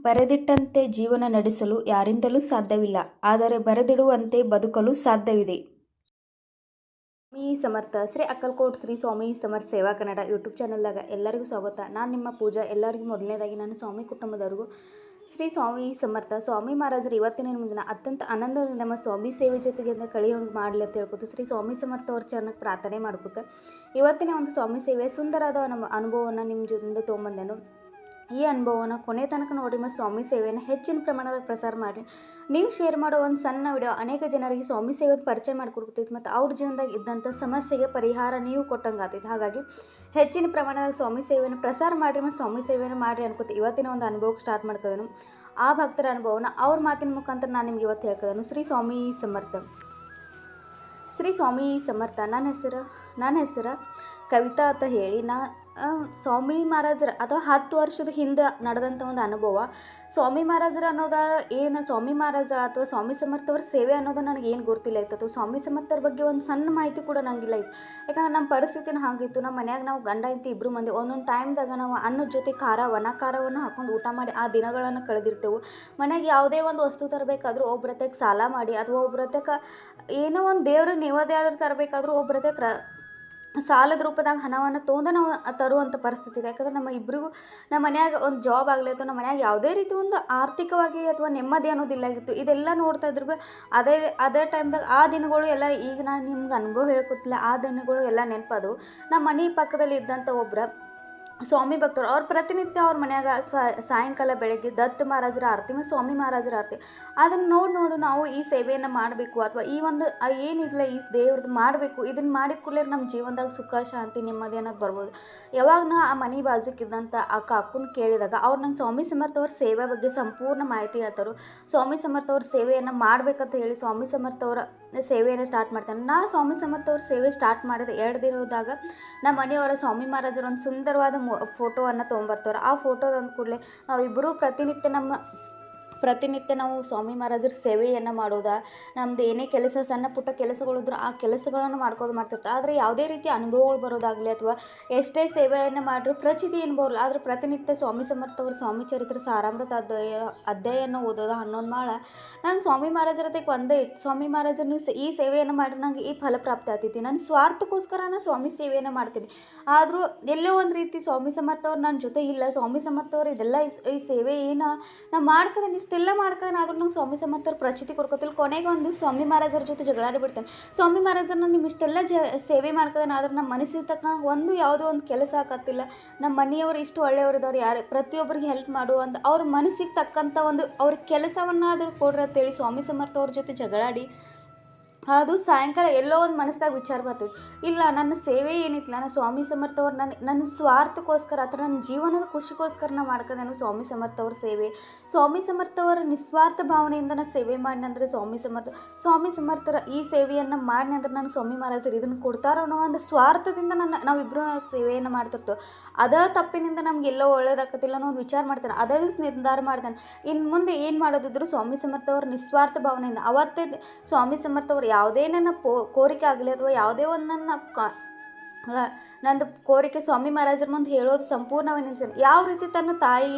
ಬರೆದಿಟ್ಟಂತೆ ಜೀವನ ನಡೆಸಲು ಯಾರಿಂದಲೂ ಸಾಧ್ಯವಿಲ್ಲ, ಆದರೆ ಬರೆದಿಡುವಂತೆ ಬದುಕಲು ಸಾಧ್ಯವಿದೆ. ಸ್ವಾಮಿ ಸಮರ್ಥ. ಶ್ರೀ ಅಕ್ಕಲ್ಕೋಟ್ ಶ್ರೀ ಸ್ವಾಮಿ ಸಮರ್ಥ ಸೇವಾ ಕನ್ನಡ ಯೂಟ್ಯೂಬ್ ಚಾನಲ್ದಾಗ ಎಲ್ಲರಿಗೂ ಸ್ವಾಗತ. ನಾನು ನಿಮ್ಮ ಪೂಜಾ. ಎಲ್ಲರಿಗೂ ಮೊದಲನೇದಾಗಿ ನಾನು ಸ್ವಾಮಿ ಕುಟುಂಬದವ್ರಿಗೂ ಶ್ರೀ ಸ್ವಾಮಿ ಸಮರ್ಥ. ಸ್ವಾಮಿ ಮಹಾರಾಜರು ಇವತ್ತಿನ ದಿನ ಅತ್ಯಂತ ಆನಂದದಿಂದ ನಮ್ಮ ಸ್ವಾಮಿ ಸೇವೆ ಜೊತೆಗೆ ಕಳೆಯೋಂಗೆ ಮಾಡಲಿ ಅಂತ ಹೇಳ್ಕೊತು ಶ್ರೀ ಸ್ವಾಮಿ ಸಮರ್ಥ ಅವ್ರ ಚರಣಕ್ಕೆ ಪ್ರಾರ್ಥನೆ ಮಾಡ್ಕೊತ ಇವತ್ತಿನ ಒಂದು ಸ್ವಾಮಿ ಸೇವೆ ಸುಂದರವಾದ ನಮ್ಮ ಅನುಭವವನ್ನು ನಿಮ್ಮ ಜೊತೆ ತೊಗೊಂಬಂದೇನು. ಈ ಅನುಭವನ ಕೊನೆ ತನಕ ನೋಡಿ ಮತ್ತು ಸ್ವಾಮಿ ಸೇವೆಯನ್ನು ಹೆಚ್ಚಿನ ಪ್ರಮಾಣದಾಗ ಪ್ರಸಾರ ಮಾಡಿ ನೀವು ಶೇರ್ ಮಾಡೋ ಒಂದು ಸಣ್ಣ ವಿಡಿಯೋ ಅನೇಕ ಜನರಿಗೆ ಸ್ವಾಮಿ ಸೇವೆದ ಪರಿಚಯ ಮಾಡಿಕೊಡ್ತೈತಿ ಮತ್ತು ಅವ್ರ ಜೀವನದಾಗ ಇದ್ದಂಥ ಸಮಸ್ಯೆಗೆ ಪರಿಹಾರ ನೀವು ಕೊಟ್ಟಂಗೆ ಆಗ್ತೈತಿ. ಹಾಗಾಗಿ ಹೆಚ್ಚಿನ ಪ್ರಮಾಣದಾಗ ಸ್ವಾಮಿ ಸೇವೆಯನ್ನು ಪ್ರಸಾರ ಮಾಡಿರಿ ಮತ್ತು ಸ್ವಾಮಿ ಸೇವೆಯನ್ನು ಮಾಡಿರಿ ಅನ್ಕೋತಿ ಇವತ್ತಿನ ಒಂದು ಅನುಭವಕ್ಕೆ ಸ್ಟಾರ್ಟ್ ಮಾಡ್ತಿದ್ದೇನೆ. ಆ ಭಕ್ತರ ಅನುಭವನ ಅವ್ರ ಮಾತಿನ ಮುಖಾಂತರ ನಾನು ನಿಮ್ಗೆ ಇವತ್ತು ಹೇಳ್ತಿದ್ದೇನೆ. ಶ್ರೀ ಸ್ವಾಮಿ ಸಮರ್ಥ. ಶ್ರೀ ಸ್ವಾಮಿ ಸಮರ್ಥ. ನನ್ನ ಹೆಸರು ಕವಿತಾ ಅಂತ ಹೇಳಿ. ಸ್ವಾಮಿ ಮಹಾರಾಜರ ಅಥವಾ 10 ವರ್ಷದ ಹಿಂದೆ ನಡೆದಂಥ ಒಂದು ಅನುಭವ. ಸ್ವಾಮಿ ಮಹಾರಾಜರ ಅನ್ನೋದ ಏನು, ಸ್ವಾಮಿ ಮಹಾರಾಜ ಅಥವಾ ಸ್ವಾಮಿ ಸಮರ್ಥವ್ರ ಸೇವೆ ಅನ್ನೋದು ನನಗೆ ಏನು ಗೊತ್ತಿಲ್ಲ ಇತ್ತು, ಅಥವಾ ಸ್ವಾಮಿ ಸಮರ್ಥರ ಬಗ್ಗೆ ಒಂದು ಸಣ್ಣ ಮಾಹಿತಿ ಕೂಡ ನಂಗಿಲ್ಲ ಇತ್ತು. ಯಾಕಂದ್ರೆ ನಮ್ಮ ಪರಿಸ್ಥಿತಿನ ಹಾಗಿತ್ತು. ನಮ್ಮ ಮನ್ಯಾಗ ನಾವು ಗಂಡ ಹೆಂಡತಿ ಇಬ್ಬರು ಮಂದಿ ಒಂದೊಂದು ಟೈಮ್ದಾಗ ನಾವು ಅನ್ನದ ಜೊತೆ ಒಣ ಖಾರವನ್ನು ಹಾಕೊಂಡು ಊಟ ಮಾಡಿ ಆ ದಿನಗಳನ್ನು ಕಳೆದಿರ್ತೇವೆ. ಮನ್ಯಾಗ ಯಾವುದೇ ಒಂದು ವಸ್ತು ತರಬೇಕಾದ್ರೂ ಒಬ್ಬರತೆಗೆ ಸಾಲ ಮಾಡಿ ಅಥವಾ ಒಬ್ಬರತೆಗೆ ಏನೋ ಒಂದು ದೇವ್ರ ನೈವೇದ್ಯ ಆದ್ರೂ ತರಬೇಕಾದ್ರೂ ಒಬ್ಬರತೆಗೆ ಸಾಲದ ರೂಪದಾಗ ಹಣವನ್ನು ತೊಗೊಂಡು ನಾವು ತರುವಂಥ ಪರಿಸ್ಥಿತಿ ಇದೆ. ಯಾಕಂದ್ರೆ ನಮ್ಮ ಮನ್ಯಾಗ ಒಂದು ಜಾಬ್ ಆಗಲಿ ಅಥವಾ ನಮ್ಮ ಮನ್ಯಾಗ ಯಾವುದೇ ರೀತಿ ಒಂದು ಆರ್ಥಿಕವಾಗಿ ಅಥವಾ ನೆಮ್ಮದಿ ಅನ್ನೋದಿಲ್ಲಾಗಿತ್ತು. ಇದೆಲ್ಲ ನೋಡ್ತಾ ಇದ್ರು ಅದೇ ಟೈಮ್ದಾಗ ಆ ದಿನಗಳು ಎಲ್ಲ ಈಗ ನಾನು ನಿಮ್ಗೆ ಅನುಭವ ಹೇಳ್ಕೊತಿಲ್ಲ. ಆ ದಿನಗಳು ಎಲ್ಲ ನೆನಪದು. ನಮ್ಮ ಮನೆ ಪಕ್ಕದಲ್ಲಿ ಇದ್ದಂಥ ಒಬ್ಬರ ಸ್ವಾಮಿ ಭಕ್ತರು ಅವ್ರು ಪ್ರತಿನಿತ್ಯ ಅವ್ರ ಮನ್ಯಾಗ ಸಾಯಂಕಾಲ ಬೆಳಗ್ಗೆ ದತ್ತ ಮಹಾರಾಜರ ಆರತಿ ಮತ್ತು ಸ್ವಾಮಿ ಮಹಾರಾಜರ ಆರತಿ ಅದನ್ನು ನೋಡಿ ನಾವು ಈ ಸೇವೆಯನ್ನು ಮಾಡಬೇಕು ಅಥವಾ ಈ ಒಂದು ಏನಿಲ್ಲ ಈ ದೇವ್ರದ್ದು ಮಾಡಬೇಕು. ಇದನ್ನು ಮಾಡಿದ ಕೂಡಲೇ ನಮ್ಮ ಜೀವನದಾಗ ಸುಖ ಶಾಂತಿ ನೆಮ್ಮದಿ ಅನ್ನೋದು ಬರ್ಬೋದು. ಯಾವಾಗ ನಾ ಆ ಮನೆ ಬಾಜುಕಿದ್ದಂಥ ಆ ಕಾಕುನ ಕೇಳಿದಾಗ ಅವ್ರು ನಂಗೆ ಸ್ವಾಮಿ ಸಮರ್ಥ ಅವ್ರ ಸೇವೆ ಬಗ್ಗೆ ಸಂಪೂರ್ಣ ಮಾಹಿತಿ ಹೇಳ್ತಾರೆ. ಸ್ವಾಮಿ ಸಮರ್ಥ ಅವ್ರ ಸೇವೆಯನ್ನು ಮಾಡಬೇಕಂತ ಹೇಳಿ ಸ್ವಾಮಿ ಸಮರ್ಥ ಅವರ ಸೇವೆಯನ್ನು ಸ್ಟಾರ್ಟ್ ಮಾಡ್ತಾನೆ. ನಾ ಸ್ವಾಮಿ ಸಮರ್ಥ ಅವ್ರ ಸೇವೆ ಸ್ಟಾರ್ಟ್ ಮಾಡಿದ 2 ದಿನದಾಗ ನಮ್ಮ ಮನೆಯವರ ಸ್ವಾಮಿ ಮಹಾರಾಜರು ಒಂದು ಸುಂದರವಾದ ಫೋಟೋವನ್ನು ತೊಗೊಂಬರ್ತಾರೆ. ಆ ಫೋಟೋದ ಅಂದ ಕೂಡಲೇ ನಾವಿಬ್ಬರೂ ಪ್ರತಿನಿತ್ಯ ನಾವು ಸ್ವಾಮಿ ಮಹಾರಾಜರ ಸೇವೆಯನ್ನು ಮಾಡೋದ, ನಮ್ದು ಏನೇ ಕೆಲಸ ಸಣ್ಣ ಪುಟ್ಟ ಕೆಲಸಗಳಿದ್ರು ಆ ಕೆಲಸಗಳನ್ನು ಮಾಡ್ತಿರ್ತಾರೆ. ಆದರೆ ಯಾವುದೇ ರೀತಿಯ ಅನುಭವಗಳು ಬರೋದಾಗಲಿ ಅಥವಾ ಎಷ್ಟೇ ಸೇವೆಯನ್ನು ಮಾಡಿದ್ರು ಪ್ರಚಿತಿ ಏನು ಬರೋಲ್ಲ. ಆದರೆ ಪ್ರತಿನಿತ್ಯ ಸ್ವಾಮಿ ಸಮರ್ಥ ಅವ್ರ ಸ್ವಾಮಿ ಚರಿತ್ರೆ ಸಾರಾಮೃತ ಅಧ್ಯಾಯನ ಓದೋದ 11 ಮಾಳ ನಾನು ಸ್ವಾಮಿ ಮಹಾರಾಜರದಕ್ಕೆ ಒಂದೇ ಸ್ವಾಮಿ ಮಹಾರಾಜರು ನೀವು ಈ ಸೇವೆಯನ್ನು ಮಾಡಿದ್ರೆ ನಂಗೆ ಈ ಫಲಪ್ರಾಪ್ತಿ ಆಗ್ತೈತಿ. ನಾನು ಸ್ವಾರ್ಥಕ್ಕೋಸ್ಕರ ನಾನು ಸ್ವಾಮಿ ಸೇವೆಯನ್ನು ಮಾಡ್ತೀನಿ. ಆದರೂ ಎಲ್ಲೋ ಒಂದು ರೀತಿ ಸ್ವಾಮಿ ಸಮರ್ಥ ಅವ್ರು ನನ್ನ ಜೊತೆ ಇಲ್ಲ. ಸ್ವಾಮಿ ಸಮರ್ಥ ಅವ್ರು ಇದೆಲ್ಲ ಈ ಸೇವೆ ಏನು ನಾನು ಮಾಡ್ಕೋದೇನೆ ಇಷ್ಟೆಲ್ಲ ಮಾಡ್ಕೊಂಡು ಆದ್ರೂ ನಂಗೆ ಸ್ವಾಮಿ ಸಮರ್ಥರು ಪ್ರಚಿತಿ ಕೊಡ್ಕೋತಿಲ್ಲ. ಕೊನೆಗೆ ಒಂದು ಸ್ವಾಮಿ ಮಹಾರಾಜರ ಜೊತೆ ಜಗಳಾಡಿ ಬಿಡ್ತೇನೆ. ಸ್ವಾಮಿ ಮಹಾರಾಜರನ್ನ ನೀವು ಇಷ್ಟೆಲ್ಲ ಸೇವೆ ಮಾಡ್ಕೋದೇನೆ ಆದ್ರೆ ನಮ್ಮ ಮನಸ್ಸಿಗೆ ತಕ್ಕಂಗೆ ಯಾವುದೋ ಒಂದು ಕೆಲಸ ಆಗತ್ತಿಲ್ಲ. ನಮ್ಮ ಮನೆಯವರು ಇಷ್ಟು ಒಳ್ಳೆಯವರಿದ್ದವ್ರು ಯಾರು ಪ್ರತಿಯೊಬ್ಬರಿಗೆ ಹೆಲ್ಪ್ ಮಾಡುವಂಥ ಅವ್ರ ಮನಸ್ಸಿಗೆ ತಕ್ಕಂಥ ಒಂದು ಅವ್ರ ಕೆಲಸವನ್ನಾದರೂ ಕೊಡ್ರಿ ಅಂತೇಳಿ ಸ್ವಾಮಿ ಸಮರ್ಥ ಅವ್ರ ಜೊತೆ ಜಗಳಾಡಿ ಅದು ಸಾಯಂಕಾಲ ಎಲ್ಲೋ ಒಂದು ಮನಸ್ಸಿದಾಗ ವಿಚಾರ ಬರ್ತೈತಿ. ಇಲ್ಲ ನನ್ನ ಸೇವೆ ಏನಿತ್ತಲ್ಲ ನಾನು ಸ್ವಾಮಿ ಸಮರ್ಥ ಅವ್ರು ನನ್ನ ಸ್ವಾರ್ಥಕ್ಕೋಸ್ಕರ ಅಥವಾ ನನ್ನ ಜೀವನದ ಖುಷಿಗೋಸ್ಕರ ನಾನು ಮಾಡ್ಕೋದೇನು ಸ್ವಾಮಿ ಸಮರ್ಥ ಅವ್ರ ಸೇವೆ. ಸ್ವಾಮಿ ಸಮರ್ಥ ಅವರ ನಿಸ್ವಾರ್ಥ ಭಾವನೆಯಿಂದ ನಾನು ಸೇವೆ ಮಾಡಿನಂದ್ರೆ ಸ್ವಾಮಿ ಸಮರ್ಥರ ಈ ಸೇವೆಯನ್ನು ಮಾಡಿನಿ ಅಂದ್ರೆ ನನಗೆ ಸ್ವಾಮಿ ಮಹಾರಾಜರು ಇದನ್ನು ಕೊಡ್ತಾರೋ ಅನ್ನೋ ಒಂದು ಸ್ವಾರ್ಥದಿಂದ ನಾವಿಬ್ಬರು ಸೇವೆಯನ್ನು ಮಾಡ್ತಿರ್ತೇವೆ. ಅದೇ ತಪ್ಪಿನಿಂದ ನಮ್ಗೆ ಎಲ್ಲೋ ಒಳ್ಳೇದಾಗತ್ತಿಲ್ಲ ಅನ್ನೋ ಒಂದು ವಿಚಾರ ಮಾಡ್ತಾನೆ. ಅದೇ ದಿವಸ ನಿರ್ಧಾರ ಮಾಡ್ತಾನೆ ಇನ್ನು ಮುಂದೆ ಏನು ಮಾಡೋದಿದ್ರು ಸ್ವಾಮಿ ಸಮರ್ಥ ಅವ್ರ ನಿಸ್ವಾರ್ಥ ಭಾವನೆಯಿಂದ ಅವತ್ತೇ ಸ್ವಾಮಿ ಸಮರ್ಥ ಅವ್ರು ಯಾವುದೇ ನನ್ನ ಕೋರಿಕೆ ಆಗಲಿ ಅಥವಾ ಯಾವುದೇ ಒಂದು ನಂದು ಕೋರಿಕೆ ಸ್ವಾಮಿ ಮಹಾರಾಜರ ಮುಂದೆ ಹೇಳೋದು ಸಂಪೂರ್ಣವಾಗಿ ನಿಲ್ಸೇನೆ. ಯಾವ ರೀತಿ ತನ್ನ ತಾಯಿ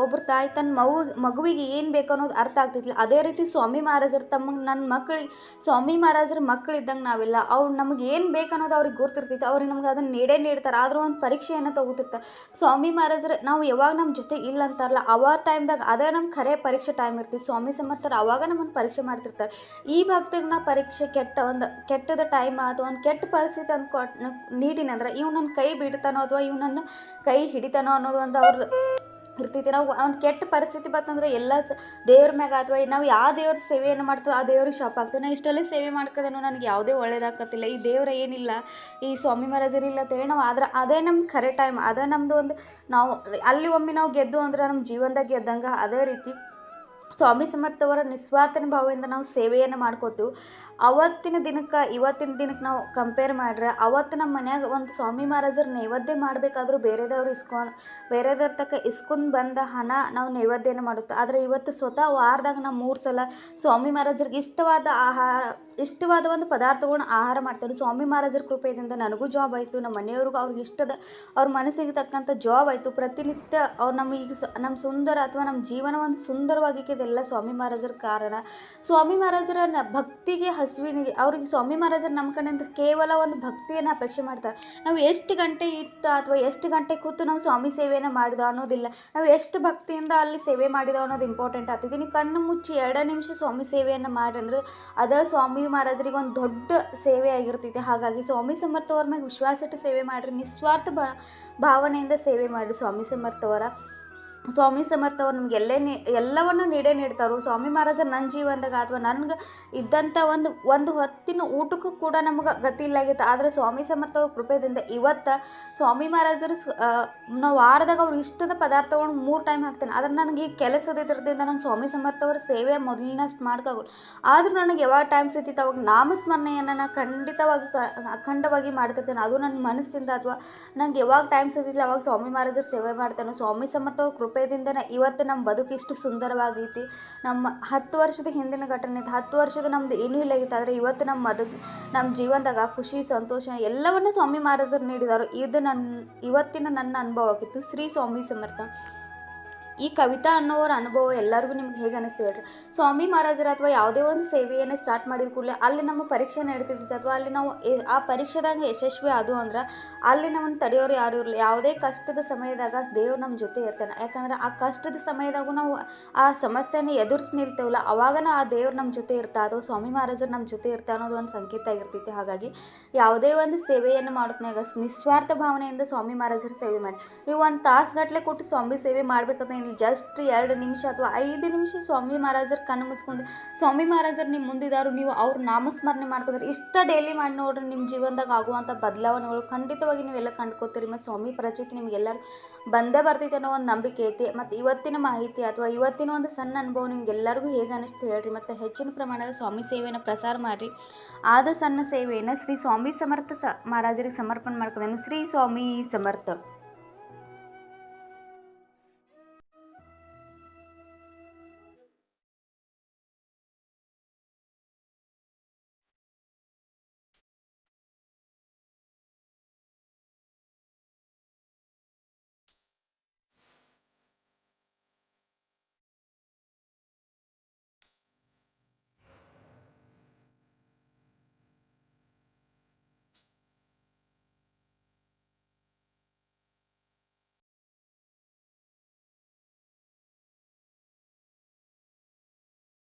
ಒಬ್ಬರು ತಾಯಿ ತನ್ನ ಮಗುವಿಗೆ ಏನು ಬೇಕು ಅನ್ನೋದು ಅರ್ಥ ಆಗ್ತಿದ್ದಿಲ್ಲ, ಅದೇ ರೀತಿ ಸ್ವಾಮಿ ಮಹಾರಾಜರು ನನ್ನ ಮಕ್ಕಳಿಗೆ ಸ್ವಾಮಿ ಮಹಾರಾಜರ ಮಕ್ಕಳಿದ್ದಂಗೆ ನಾವೆಲ್ಲ ಅವ್ರು ನಮಗೆ ಏನು ಬೇಕು ಅನ್ನೋದು ಅವ್ರಿಗೆ ಗೊತ್ತಿರ್ತೈತೆ. ಅವ್ರಿಗೆ ನಮ್ಗೆ ಅದನ್ನು ನೀಡ್ತಾರೆ. ಆದರೂ ಒಂದು ಪರೀಕ್ಷೆಯನ್ನು ತೊಗೋತಿರ್ತಾರೆ. ಸ್ವಾಮಿ ಮಹಾರಾಜರು ನಾವು ಯಾವಾಗ ನಮ್ಮ ಜೊತೆ ಇಲ್ಲ ಅಂತಾರಲ್ಲ ಅವಾಗ ಟೈಮ್ದಾಗ ಅದೇ ನಮ್ಮ ಖರೆ ಪರೀಕ್ಷೆ ಟೈಮ್ ಇರ್ತಿತ್ತು. ಸ್ವಾಮಿ ಸಮರ್ಥರು ಆವಾಗ ನಮ್ಮನ್ನು ಪರೀಕ್ಷೆ ಮಾಡ್ತಿರ್ತಾರೆ. ಈ ಭಕ್ತಿಗೆ ನಾ ಪರೀಕ್ಷೆ ಕೆಟ್ಟದ ಟೈಮ್ ಅಥವಾ ಒಂದು ಕೆಟ್ಟ ಪರಿಸ್ಥಿತಿ ಅಂದ್ಕೊಟ್ಟು ನೀಡಿನಂದ್ರೆ ಇವ್ ನನ್ನ ಕೈ ಬಿಡ್ತಾನೋ ಅಥವಾ ಇವ್ ನನ್ನ ಕೈ ಹಿಡಿತಾನೋ ಅನ್ನೋದು ಒಂದು ಅವ್ರದ್ದು ಇರ್ತೈತಿ. ನಾವು ಒಂದು ಕೆಟ್ಟ ಪರಿಸ್ಥಿತಿ ಬಂತಂದ್ರೆ ಎಲ್ಲ ದೇವ್ರ ಮ್ಯಾಗ ಅಥವಾ ನಾವು ಯಾವ ದೇವ್ರ ಸೇವೆಯನ್ನು ಮಾಡ್ತೀವೋ ಆ ದೇವ್ರಿಗೆ ಶಾಪ್ ಆಗ್ತೀವಿ. ನಾವು ಇಷ್ಟೆಲ್ಲ ಸೇವೆ ಮಾಡ್ಕೋದೇನೋ ನನಗೆ ಯಾವುದೇ ಒಳ್ಳೇದಾಗತ್ತಿಲ್ಲ, ಈ ದೇವ್ರ ಏನಿಲ್ಲ, ಈ ಸ್ವಾಮಿ ಮಹಾರಾಜರಿಲ್ಲ ಅಂತೇಳಿ ನಾವು ಅದೇ ನಮ್ಮ ಖರೆ ಟೈಮ್, ಅದೇ ನಮ್ಮದು ಒಂದು ನಾವು ಅಲ್ಲಿ ಒಮ್ಮೆ ನಾವು ಗೆದ್ದು ಅಂದ್ರೆ ನಮ್ಮ ಜೀವನದಾಗ ಗೆದ್ದಂಗೆ. ಅದೇ ರೀತಿ ಸ್ವಾಮಿ ಸಮರ್ಥವರ ನಿಸ್ವಾರ್ಥನ ಭಾವದಿಂದ ನಾವು ಸೇವೆಯನ್ನು ಮಾಡ್ಕೋತೀವಿ. ಅವತ್ತಿನ ದಿನಕ್ಕೆ ಇವತ್ತಿನ ದಿನಕ್ಕೆ ನಾವು ಕಂಪೇರ್ ಮಾಡ್ರೆ ಅವತ್ತು ನಮ್ಮ ಮನ್ಯಾಗ ಒಂದು ಸ್ವಾಮಿ ಮಹಾರಾಜರು ನೈವೇದ್ಯ ಮಾಡಬೇಕಾದ್ರೂ ಬೇರೆದವ್ರ ತಕ್ಕ ಇಸ್ಕೊಂಡು ಬಂದ ಹಣ ನಾವು ನೈವೇದ್ಯನ ಮಾಡುತ್ತೆ. ಆದರೆ ಇವತ್ತು ಸ್ವತಃ ವಾರದಾಗ ನಾವು 3 ಸಲ ಸ್ವಾಮಿ ಮಹಾರಾಜರಿಗೆ ಇಷ್ಟವಾದ ಒಂದು ಪದಾರ್ಥಗಳನ್ನ ಆಹಾರ ಮಾಡ್ತಾರೆ. ಸ್ವಾಮಿ ಮಹಾರಾಜರ ಕೃಪೆಯಿಂದ ನನಗೂ ಜಾಬ್ ಆಯಿತು, ನಮ್ಮ ಮನೆಯವ್ರಿಗೂ ಅವ್ರಿಗೆ ಅವ್ರ ಮನಸ್ಸಿಗೆ ತಕ್ಕಂಥ ಜಾಬ್ ಆಯಿತು. ಪ್ರತಿನಿತ್ಯ ಅವ್ರು ನಮ್ಮ ಸುಂದರ ಅಥವಾ ನಮ್ಮ ಜೀವನ ಒಂದು ಸುಂದರವಾಗಿಕ್ಕಿದೆಲ್ಲ ಸ್ವಾಮಿ ಮಹಾರಾಜರ ಕಾರಣ. ಸ್ವಾಮಿ ಮಹಾರಾಜರ ಭಕ್ತಿಗೆ ಹಸುವಿನಿಗೆ ಅವ್ರಿಗೆ ಸ್ವಾಮಿ ಮಹಾರಾಜರು ನಮ್ಮ ಕಡೆಯಿಂದ ಕೇವಲ ಒಂದು ಭಕ್ತಿಯನ್ನು ಅಪೇಕ್ಷೆ ಮಾಡ್ತಾರೆ. ನಾವು ಎಷ್ಟು ಗಂಟೆ ಇತ್ತು ಅಥವಾ ಎಷ್ಟು ಗಂಟೆ ಕೂತು ನಾವು ಸ್ವಾಮಿ ಸೇವೆಯನ್ನು ಮಾಡಿದೋ ಅನ್ನೋದಿಲ್ಲ, ನಾವು ಎಷ್ಟು ಭಕ್ತಿಯಿಂದ ಅಲ್ಲಿ ಸೇವೆ ಮಾಡಿದೋ ಅನ್ನೋದು ಇಂಪಾರ್ಟೆಂಟ್ ಆಗ್ತೈತಿ. ನೀವು ಕಣ್ಣು ಮುಚ್ಚಿ 2 ನಿಮಿಷ ಸ್ವಾಮಿ ಸೇವೆಯನ್ನು ಮಾಡಿ ಅಂದ್ರೆ ಅದ ಸ್ವಾಮಿ ಮಹಾರಾಜರಿಗೆ ಒಂದು ದೊಡ್ಡ ಸೇವೆ ಆಗಿರ್ತೈತಿ. ಹಾಗಾಗಿ ಸ್ವಾಮಿ ಸಮರ್ಥವ್ರ ಮ್ಯಾಗ ವಿಶ್ವಾಸ ಇಟ್ಟು ಸೇವೆ ಮಾಡಿರಿ, ನಿಸ್ವಾರ್ಥ ಭಾವನೆಯಿಂದ ಸೇವೆ ಮಾಡಿ. ಸ್ವಾಮಿ ಸಮರ್ಥವ್ರು ನಮ್ಗೆ ಎಲ್ಲವನ್ನು ನೀಡ್ತಾರೋ. ಸ್ವಾಮಿ ಮಹಾರಾಜರು ನನ್ನ ಜೀವನದಾಗ ಅಥವಾ ನನಗೆ ಇದ್ದಂಥ ಒಂದು ಹೊತ್ತಿನ ಊಟಕ್ಕೂ ಕೂಡ ನಮಗೆ ಗತಿ ಇಲ್ಲಾಗಿತ್ತು. ಆದರೆ ಸ್ವಾಮಿ ಸಮರ್ಥವ್ರ ಕೃಪೆಯಿಂದ ಇವತ್ತು ಸ್ವಾಮಿ ಮಹಾರಾಜರು ನಾವು ವಾರದಾಗ ಅವ್ರು ಇಷ್ಟದ ಪದಾರ್ಥಗಳನ್ನ 3 ಟೈಮ್ ಹಾಕ್ತೇನೆ. ಆದರೆ ನನಗೆ ಈ ಕೆಲಸದ ಇದರದಿಂದ ನಾನು ಸ್ವಾಮಿ ಸಮರ್ಥವ್ರ ಸೇವೆ ಮೊದಲಿನಷ್ಟು ಮಾಡ್ಕೋಗಲ್ಲ. ಆದರೂ ನನಗೆ ಯಾವಾಗ ಟೈಮ್ ಸಿಗ್ತಿತ್ತು ಅವಾಗ ನಾಮಸ್ಮರಣೆಯನ್ನು ನಾನು ಖಂಡಿತವಾಗಿ ಅಖಂಡವಾಗಿ ಮಾಡ್ತಿರ್ತೇನೆ. ಅದು ನನ್ನ ಮನಸ್ಸಿಂದ ಅಥವಾ ನಂಗೆ ಯಾವಾಗ ಟೈಮ್ ಸಿಗ್ತಿಲ್ಲ ಅವಾಗ ಸ್ವಾಮಿ ಮಹಾರಾಜರು ಸೇವೆ ಮಾಡ್ತೇನೆ. ಸ್ವಾಮಿ ಸಮರ್ಥವ್ರ ಕೃಪೆಯಿಂದನೇ ಇವತ್ತು ನಮ್ಮ ಬದುಕು ಇಷ್ಟು ಸುಂದರವಾಗೈತಿ. ನಮ್ಮ 10 ವರ್ಷದ ಹಿಂದಿನ ಘಟನೆ ಇತ್ತು, 10 ವರ್ಷದ ನಮ್ದು ಏನೂ ಇಲ್ಲಾಗಿತ್ತು. ಆದರೆ ಇವತ್ತು ನಮ್ಮ ಜೀವನದಾಗ ಖುಷಿ ಸಂತೋಷ ಎಲ್ಲವನ್ನೂ ಸ್ವಾಮಿ ಮಹಾರಾಜರು ನೀಡಿದರು. ಇದು ಇವತ್ತಿನ ನನ್ನ ಅನುಭವ ಆಗಿತ್ತು. ಶ್ರೀ ಸ್ವಾಮಿ ಸಮರ್ಥ. ಈ ಕವಿತಾ ಅನ್ನೋರ ಅನುಭವ ಎಲ್ಲರಿಗೂ ನಿಮ್ಗೆ ಹೇಗೆ ಅನ್ನಿಸ್ತು ಹೇಳ್ರಿ. ಸ್ವಾಮಿ ಮಹಾರಾಜರ ಅಥವಾ ಯಾವುದೇ ಒಂದು ಸೇವೆಯನ್ನು ಸ್ಟಾರ್ಟ್ ಮಾಡಿದ ಕೂಡಲೇ ಅಲ್ಲಿ ನಮ್ಮ ಪರೀಕ್ಷೆ ನಡೀತಿರ್ತೈತೆ ಅಥವಾ ಅಲ್ಲಿ ನಾವು ಆ ಪರೀಕ್ಷೆದಾಗ ಯಶಸ್ವಿ ಆದವು ಅಂದ್ರೆ ಅಲ್ಲಿ ನಮ್ಮನ್ನು ತಡೆಯೋರು ಯಾರು ಇರಲಿ. ಯಾವುದೇ ಕಷ್ಟದ ಸಮಯದಾಗ ದೇವ್ರು ನಮ್ಮ ಜೊತೆ ಇರ್ತಾನೆ. ಯಾಕಂದ್ರೆ ಆ ಕಷ್ಟದ ಸಮಯದಾಗೂ ನಾವು ಆ ಸಮಸ್ಯೆನ ಎದುರಿಸಿ ನಿಲ್ತೇವಲ್ಲ, ಅವಾಗನ ಆ ದೇವ್ರು ನಮ್ಮ ಜೊತೆ ಇರ್ತಾ ಅಥವಾ ಸ್ವಾಮಿ ಮಹಾರಾಜರು ನಮ್ಮ ಜೊತೆ ಇರ್ತಾ ಅನ್ನೋದು ಒಂದು ಸಂಕೇತ ಆಗಿರ್ತೈತಿ. ಹಾಗಾಗಿ ಯಾವುದೇ ಒಂದು ಸೇವೆಯನ್ನು ಮಾಡೋದ್ನಾಗ ನಿಸ್ವಾರ್ಥ ಭಾವನೆಯಿಂದ ಸ್ವಾಮಿ ಮಹಾರಾಜರ ಸೇವೆ ಮಾಡಿ. ನೀವು 1 ತಾಸುಗಟ್ಟಲೆ ಕೊಟ್ಟು ಸ್ವಾಮಿ ಸೇವೆ ಮಾಡ್ಬೇಕಂತ ಜಸ್ಟ್ 2 ನಿಮಿಷ ಅಥವಾ 5 ನಿಮಿಷ ಸ್ವಾಮಿ ಮಹಾರಾಜರು ಕಣ್ಣು ಮುಚ್ಕೊಂಡು ಸ್ವಾಮಿ ಮಹಾರಾಜರು ನಿಮ್ಮ ಮುಂದಿದ್ದಾರು, ನೀವು ಅವ್ರ ನಾಮಸ್ಮರಣೆ ಮಾಡ್ಕೊಂಡ್ರೆ ಇಷ್ಟ ಡೈಲಿ ಮಾಡಿ ನೋಡ್ರಿ. ನಿಮ್ಮ ಜೀವನದಾಗ ಆಗುವಂಥ ಬದಲಾವಣೆಗಳು ಖಂಡಿತವಾಗಿ ನೀವೆಲ್ಲ ಕಂಡ್ಕೋತೀರಿ. ಮತ್ತು ಸ್ವಾಮಿ ಪರಿಚಿತಿ ನಿಮಗೆಲ್ಲರೂ ಬಂದೇ ಬರ್ತೈತೆ ಅನ್ನೋ ಒಂದು ನಂಬಿಕೆ ಐತಿ. ಮತ್ತು ಇವತ್ತಿನ ಮಾಹಿತಿ ಅಥವಾ ಇವತ್ತಿನ ಒಂದು ಸಣ್ಣ ಅನುಭವ ನಿಮ್ಗೆಲ್ಲರಿಗೂ ಹೇಗೆ ಅನ್ನಿಸ್ತು ಹೇಳ್ರಿ. ಮತ್ತು ಹೆಚ್ಚಿನ ಪ್ರಮಾಣದ ಸ್ವಾಮಿ ಸೇವೆಯನ್ನು ಪ್ರಸಾರ ಮಾಡಿರಿ. ಆದ ಸಣ್ಣ ಸೇವೆಯನ್ನು ಶ್ರೀ ಸ್ವಾಮಿ ಸಮರ್ಥ ಮಹಾರಾಜರಿಗೆ ಸಮರ್ಪಣೆ ಮಾಡ್ಕೊಂಡೇನು. ಶ್ರೀ ಸ್ವಾಮಿ ಸಮರ್ಥ.